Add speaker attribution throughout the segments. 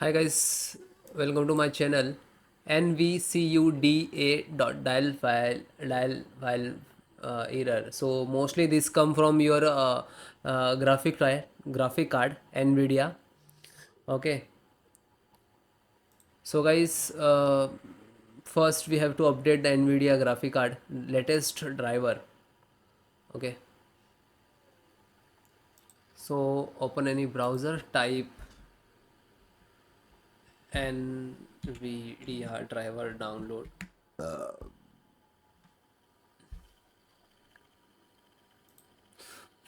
Speaker 1: Hi guys, welcome to my channel nvcuda.dll file error. So mostly this come from your graphic card NVIDIA. Okay, so guys, first we have to update the NVIDIA graphic card latest driver. Okay, so open any browser, type NVIDIA driver download.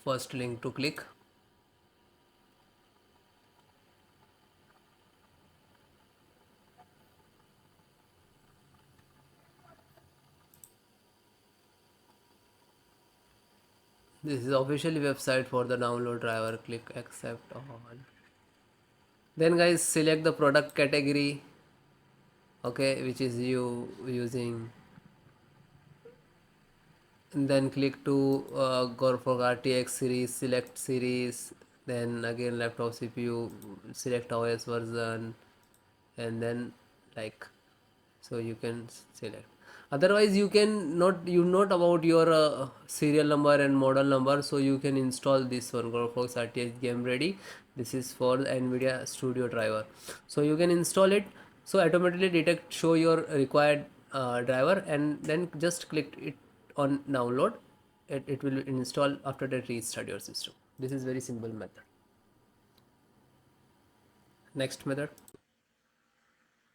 Speaker 1: First link to click. This is official website for the download driver. Click accept all. Then guys, select the product category, okay, which is you using. And then click to go for RTX series, select series. Then again laptop CPU, select OS version, and then like, so you can select. Otherwise you can not, you note about your serial number and model number, so you can install this one, GoFox RTX game ready. This is for the NVIDIA Studio driver, so you can install it. So automatically detect show your required driver, and then just click it on download. It will install. After that, restart your system. This is very simple method. Next method.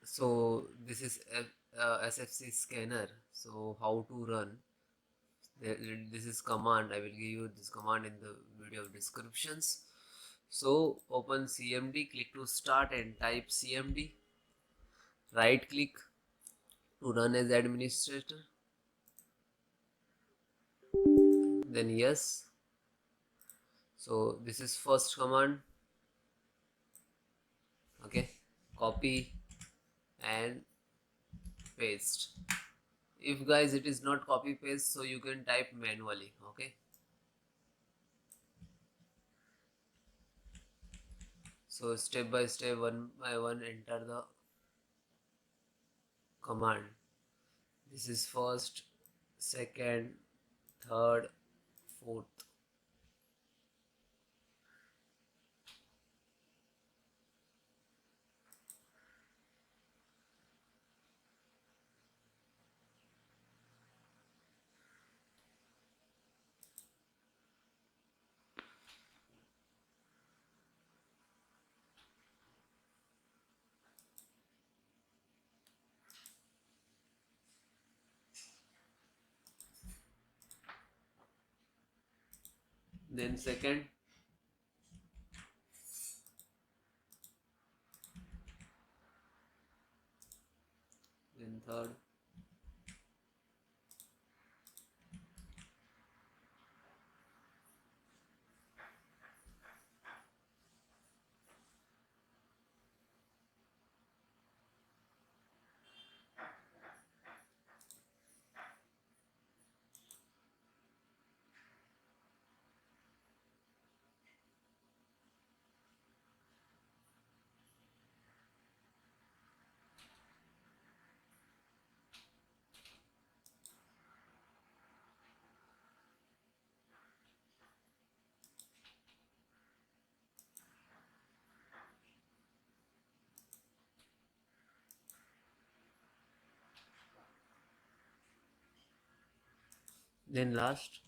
Speaker 1: So this is a SFC scanner. So how to run? This is command. I will give you this command in the video descriptions. So open CMD, click to start and type CMD. Right click to run as administrator. Then yes. So this is first command. Okay, copy and paste. If guys it is not copy paste, so you can type manually. Okay, so step by step, one by one, enter the command. This is first, second, third, fourth. Then second, then third, then last.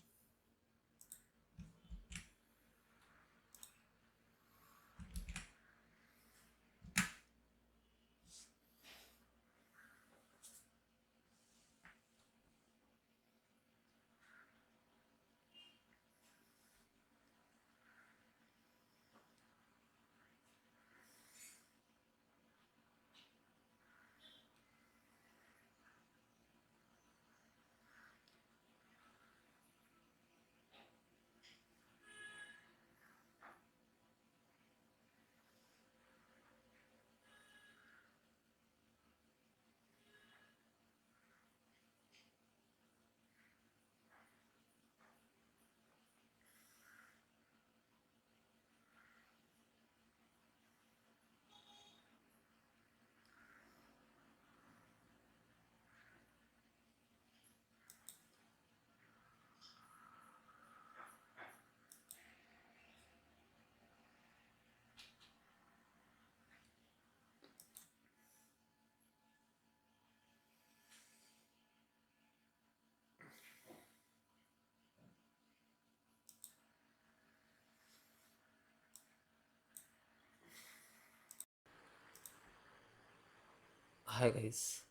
Speaker 1: Hi guys.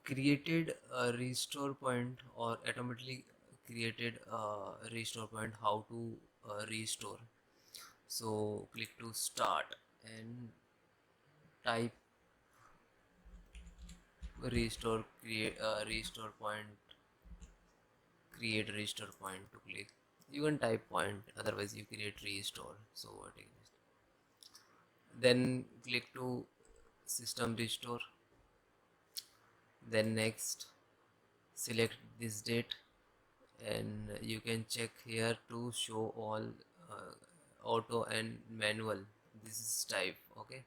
Speaker 1: Created a restore point or automatically created a restore point. How to restore? So click to start and type restore, create restore point, create restore point to click. You can type point, otherwise you create restore. So what is, then click to system restore, then next select this date, and you can check here to show all auto and manual. This is type, okay,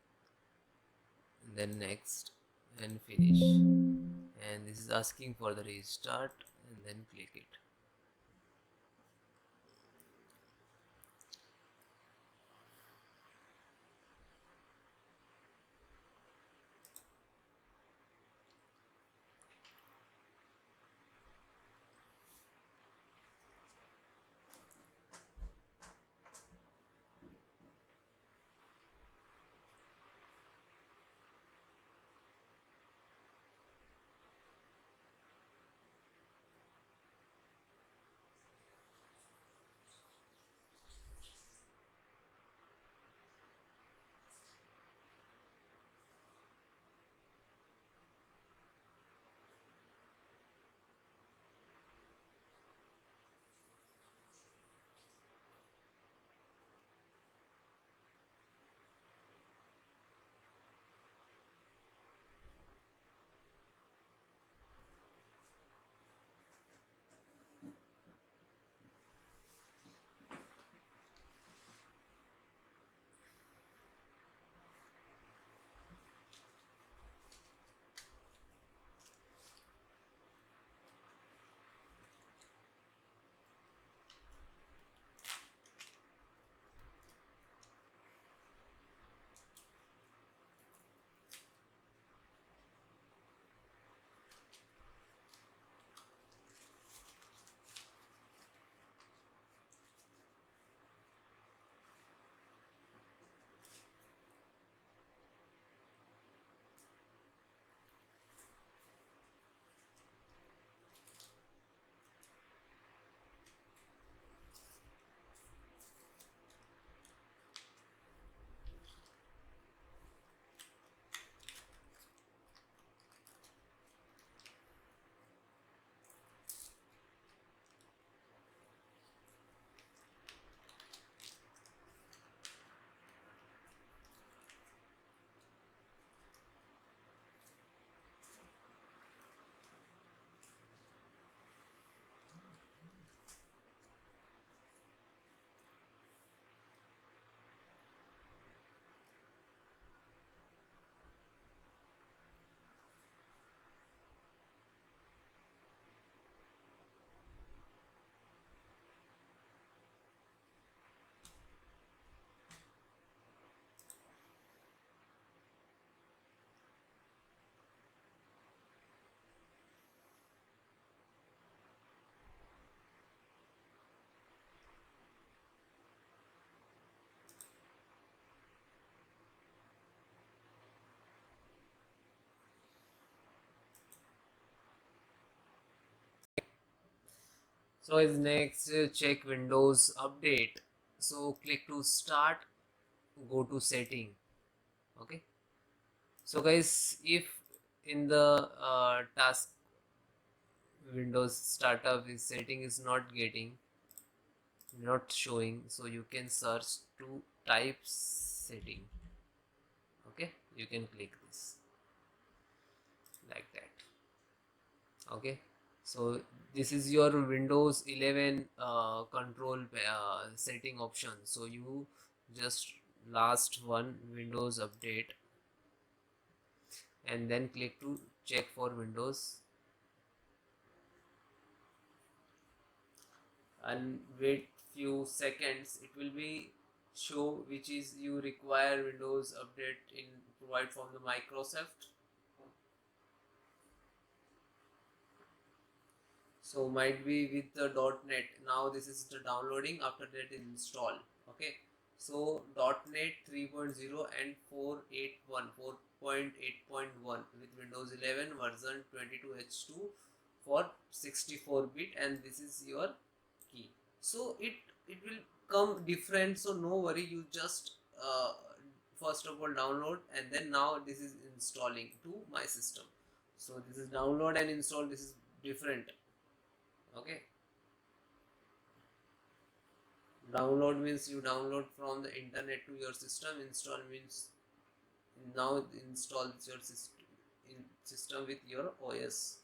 Speaker 1: then next and finish, and this is asking for the restart, and then click it. So is next check Windows update. So click to start, go to setting, okay. So guys, if in the task Windows startup is setting is not showing, so you can search to type setting, okay. You can click this like that, okay. So this is your Windows 11 control setting option. So you just last one Windows update and then click to check for Windows and wait few seconds. It will be show which is you require Windows update in provide from the Microsoft. So might be with the .NET. Now this is the downloading, after that install, okay. So .NET 3.0 and 4.8.1 with Windows 11 version 22H2 for 64-bit, and this is your key. So it will come different, so no worry, you just first of all download, and then now this is installing to my system. So this is download and install, this is different. Okay, download means you download from the internet to your system. Install means now install your system with your OS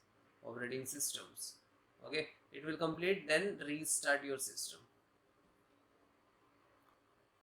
Speaker 1: operating systems. Okay, it will complete, then restart your system.